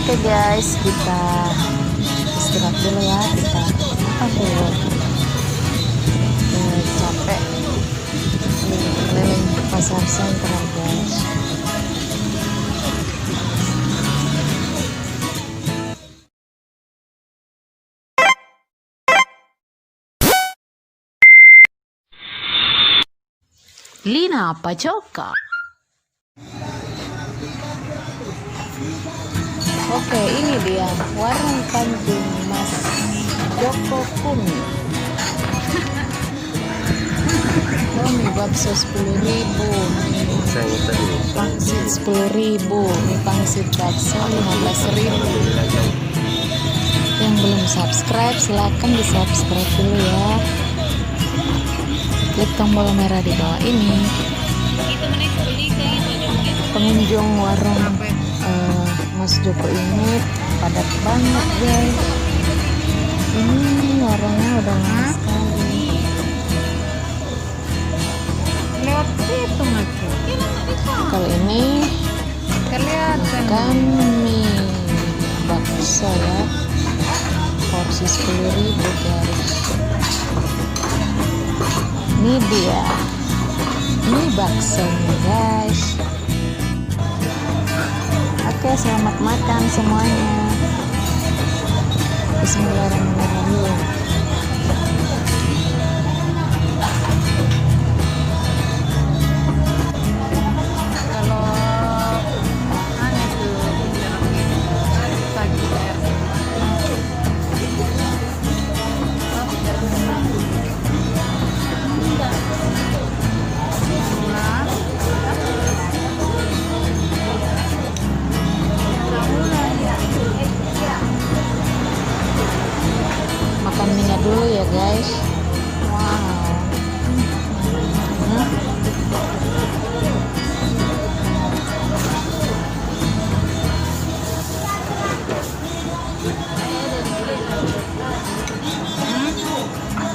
Oke guys, kita istirahat dulu ya. Kita aduh capek keliling pasar sentral guys. Lina Pajoka. Oke, ini dia warung Tanjung Mas Joko Kumi. Oh, mie bakso 10.000, mie pangsit 10.000, mie pangsit bakso 15.000. Yang belum subscribe silahkan di subscribe dulu ya. Klik tombol merah di bawah ini. Pengunjung warung Mas Joko ini padat banget guys. Ini warungnya udah lama sekali. Lewat situ macam. Kalau ini Kelihatan. mie bakso ya, porsi 10.000 guys. Ini dia mie baksonya guys. Oke, selamat makan semuanya. Bismillahirrahmanirrahim. Kalau aneh tuh pagi ya. Makan mie dulu ya guys. Wow.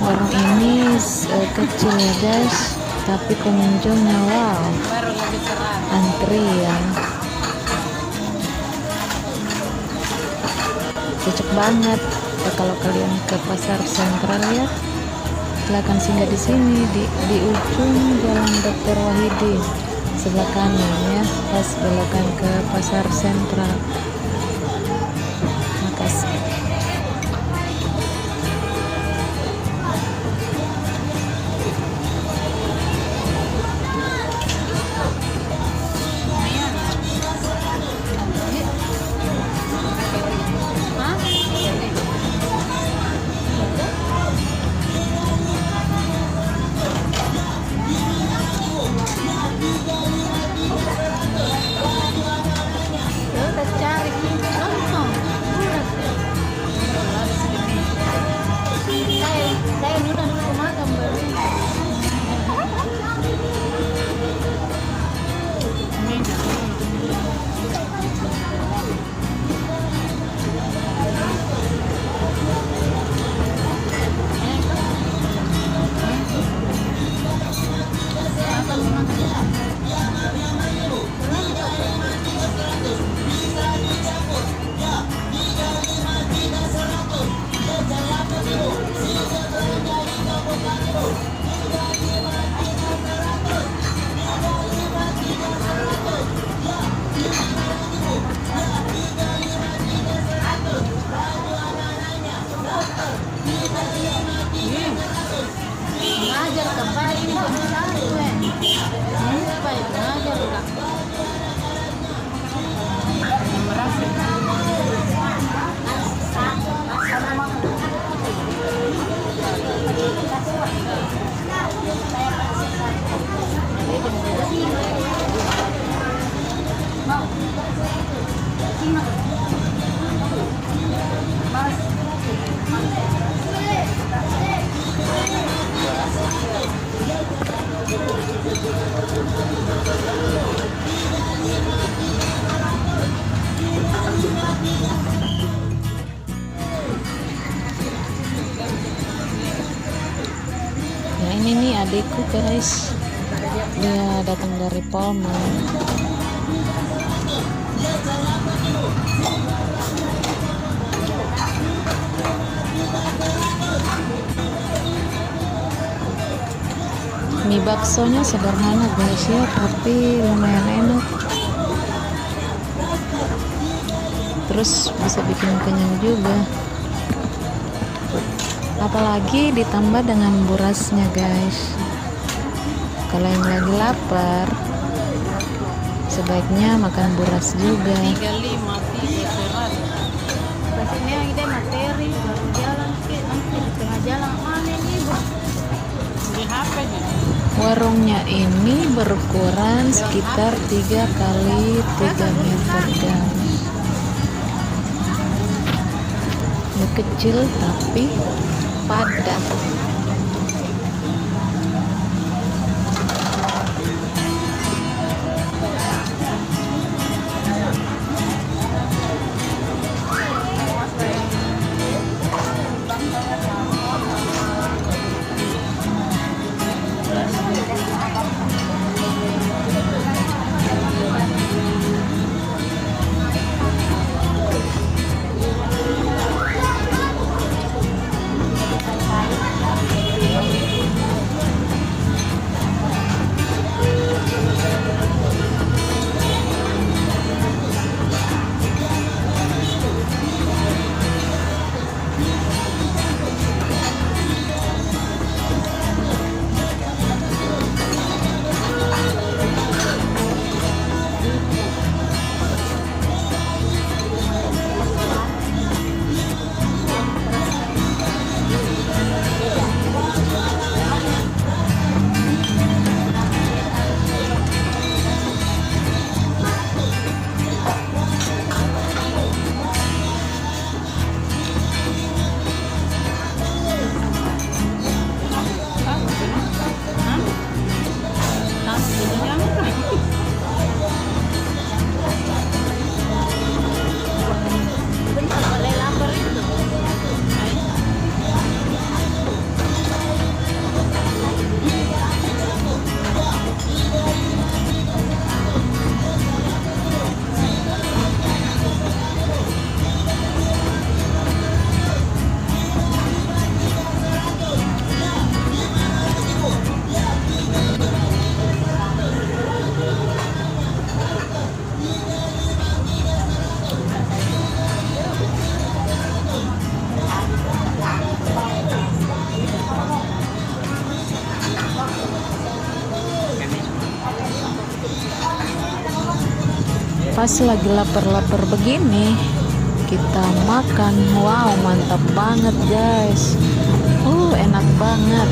Warung ini kecil ya guys, tapi pengunjungnya wow, Baru lebih terang. antrian. Cocok banget ya, kalau kalian ke pasar sentral ya, silakan singgah di sini di ujung Jalan Dr. Wahidin sebelah kanan ya, pas belokan ke pasar sentral. Makasih. Udah cari nonton. Saya udah dulu makan baru. Ngajar kembali ini satu lupa ya ngajar udah merasa Ya ini nih adikku guys, dia datang dari Polman. baksonya sederhana guys ya, tapi lumayan enak. Terus bisa bikin kenyang juga. Apalagi ditambah dengan burasnya guys. Kalau yang lagi lapar, sebaiknya makan buras juga. 35 serat. Kesini yang ide materi baru jalan ke nanti di tengah jalan mana ini bu? Di HP nya. Warungnya ini berukuran sekitar 3 kali 3 meter guys. Ya, kecil tapi padat. Pas lagi lapar-lapar begini kita makan, wow mantap banget guys. Enak banget.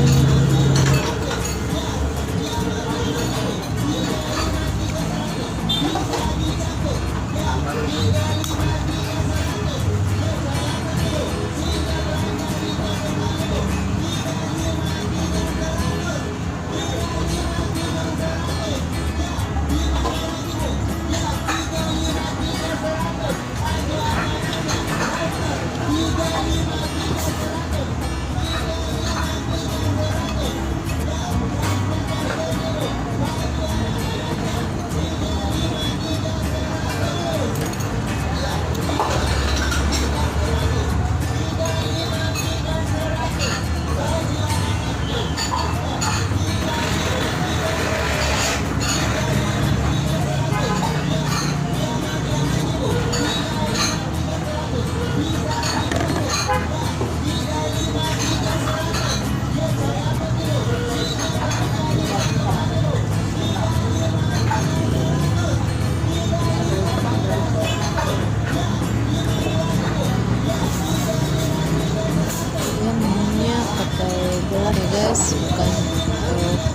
Bukan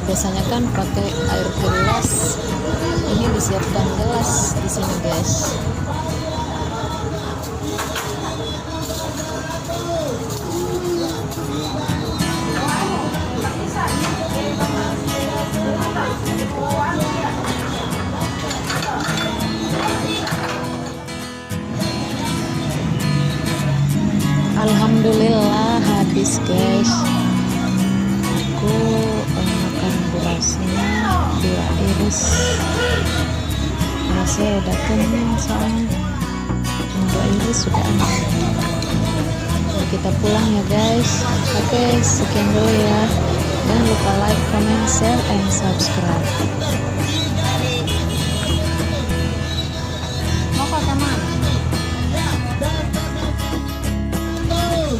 biasanya kan pakai air gelas, ini disiapkan gelas di sini guys. Alhamdulillah habis guys. Aku makan burasnya 2 iris. Rasanya udah kenyang soalnya. 2 iris sudah enak. Kita pulang ya guys. Oke, sekian dulu ya. Jangan lupa like, comment, share, and subscribe.